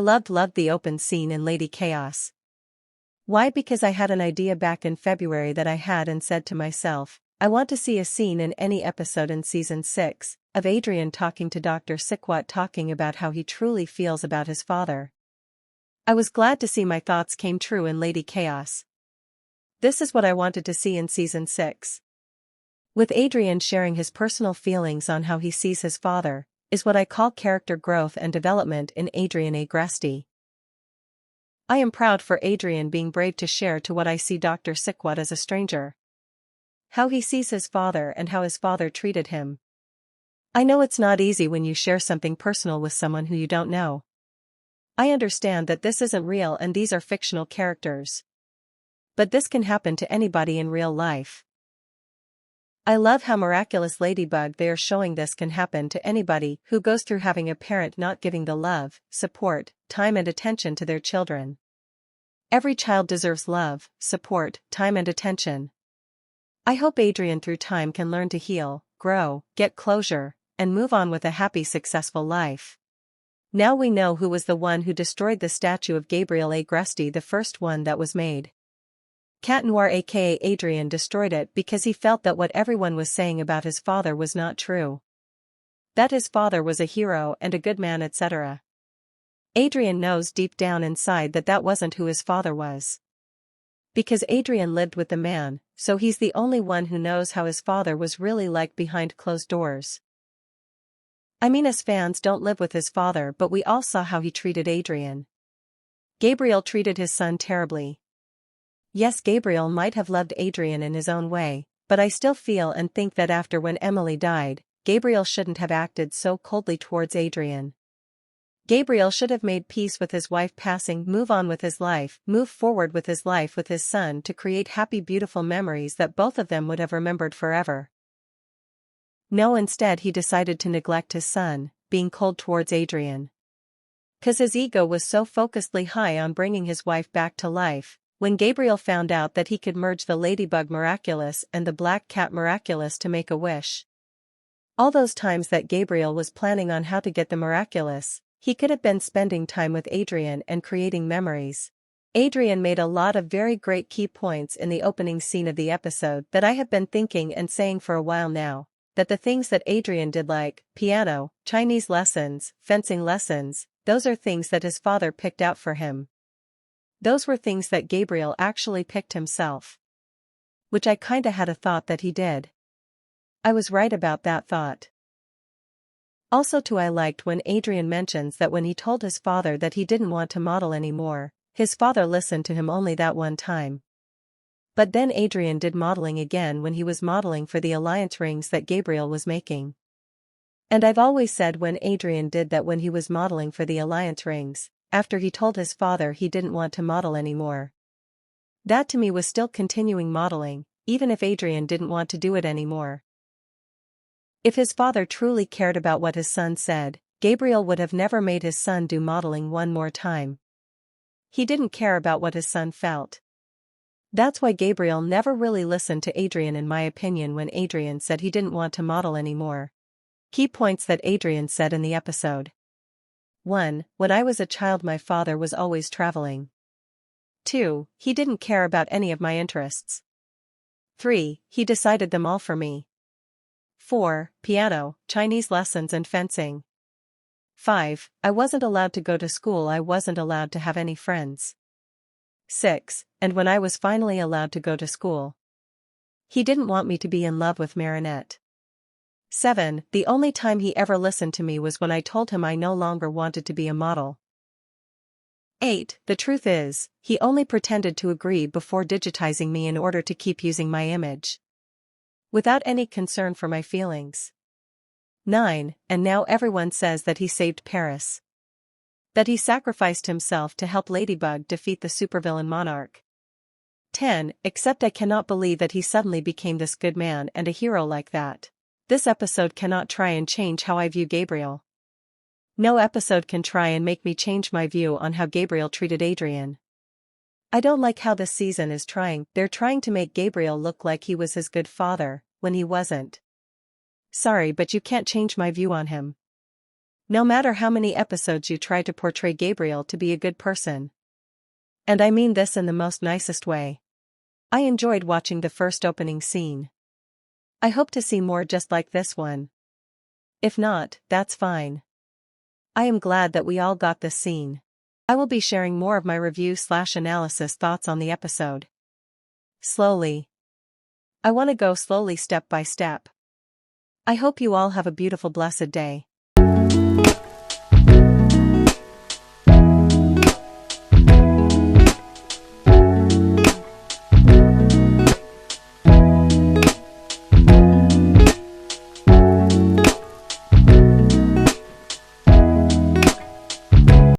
loved the open scene in Ladychaos. Why? Because I had an idea back in February that I had and said to myself, I want to see a scene in any episode in season 6, of Adrien talking to Dr. Psiquat, talking about how he truly feels about his father. I was glad to see my thoughts came true in Ladychaos. This is what I wanted to see in season 6. With Adrien sharing his personal feelings on how he sees his father, is what I call character growth and development in adrienagreste. I am proud for Adrien being brave to share to what I see Dr. Psiquat as a stranger. How he sees his father and how his father treated him. I know it's not easy when you share something personal with someone who you don't know. I understand that this isn't real and these are fictional characters. But this can happen to anybody in real life. I love how miraculous ladybug they are showing this can happen to anybody who goes through having a parent not giving the love, support, time and attention to their children. Every child deserves love, support, time and attention. I hope Adrien through time can learn to heal, grow, get closure, and move on with a happy, successful life. Now we know who was the one who destroyed the statue of Gabrielagreste, the first one that was made. Cat Noir aka Adrien destroyed it because he felt that what everyone was saying about his father was not true. That his father was a hero and a good man, etc. Adrien knows deep down inside that that wasn't who his father was. Because Adrien lived with the man, so he's the only one who knows how his father was really like behind closed doors. I mean, us fans don't live with his father, but we all saw how he treated Adrien. Gabriel treated his son terribly. Yes, Gabriel might have loved Adrien in his own way, but I still feel and think that after when Emily died, Gabriel shouldn't have acted so coldly towards Adrien. Gabriel should have made peace with his wife passing, move on with his life, move forward with his life with his son to create happy, beautiful memories that both of them would have remembered forever. No, instead he decided to neglect his son, being cold towards Adrien. 'Cause his ego was so focusedly high on bringing his wife back to life. When Gabriel found out that he could merge the ladybug miraculous and the black cat miraculous to make a wish. All those times that Gabriel was planning on how to get the miraculous, he could have been spending time with Adrien and creating memories. Adrien made a lot of very great key points in the opening scene of the episode that I have been thinking and saying for a while now, that the things that Adrien did like piano, Chinese lessons, fencing lessons, those are things that his father picked out for him. Those were things that Gabriel actually picked himself. Which I kinda had a thought that he did. I was right about that thought. Also too, I liked when Adrien mentions that when he told his father that he didn't want to model anymore, his father listened to him only that one time. But then Adrien did modeling again when he was modeling for the alliance rings that Gabriel was making. And I've always said when Adrien did that when he was modeling for the alliance rings, after he told his father he didn't want to model anymore. That to me was still continuing modeling, even if Adrien didn't want to do it anymore. If his father truly cared about what his son said, Gabriel would have never made his son do modeling one more time. He didn't care about what his son felt. That's why Gabriel never really listened to Adrien, in my opinion, when Adrien said he didn't want to model anymore. Key points that Adrien said in the episode. 1. When I was a child my father was always traveling. 2. He didn't care about any of my interests. 3. He decided them all for me. 4. Piano, Chinese lessons and fencing. 5. I wasn't allowed to go to school, I wasn't allowed to have any friends. 6. And when I was finally allowed to go to school, he didn't want me to be in love with Marinette. 7. The only time he ever listened to me was when I told him I no longer wanted to be a model. 8. The truth is, he only pretended to agree before digitizing me in order to keep using my image. Without any concern for my feelings. 9. And now everyone says that he saved Paris. That he sacrificed himself to help Ladybug defeat the supervillain monarch. 10. Except I cannot believe that he suddenly became this good man and a hero like that. This episode cannot try and change how I view Gabriel. No episode can try and make me change my view on how Gabriel treated Adrien. I don't like how this season is trying. They're trying to make Gabriel look like he was his good father, when he wasn't. Sorry, but you can't change my view on him. No matter how many episodes you try to portray Gabriel to be a good person. And I mean this in the most nicest way. I enjoyed watching the first opening scene. I hope to see more just like this one. If not, that's fine. I am glad that we all got this scene. I will be sharing more of my review/analysis thoughts on the episode. Slowly. I want to go slowly step by step. I hope you all have a beautiful blessed day.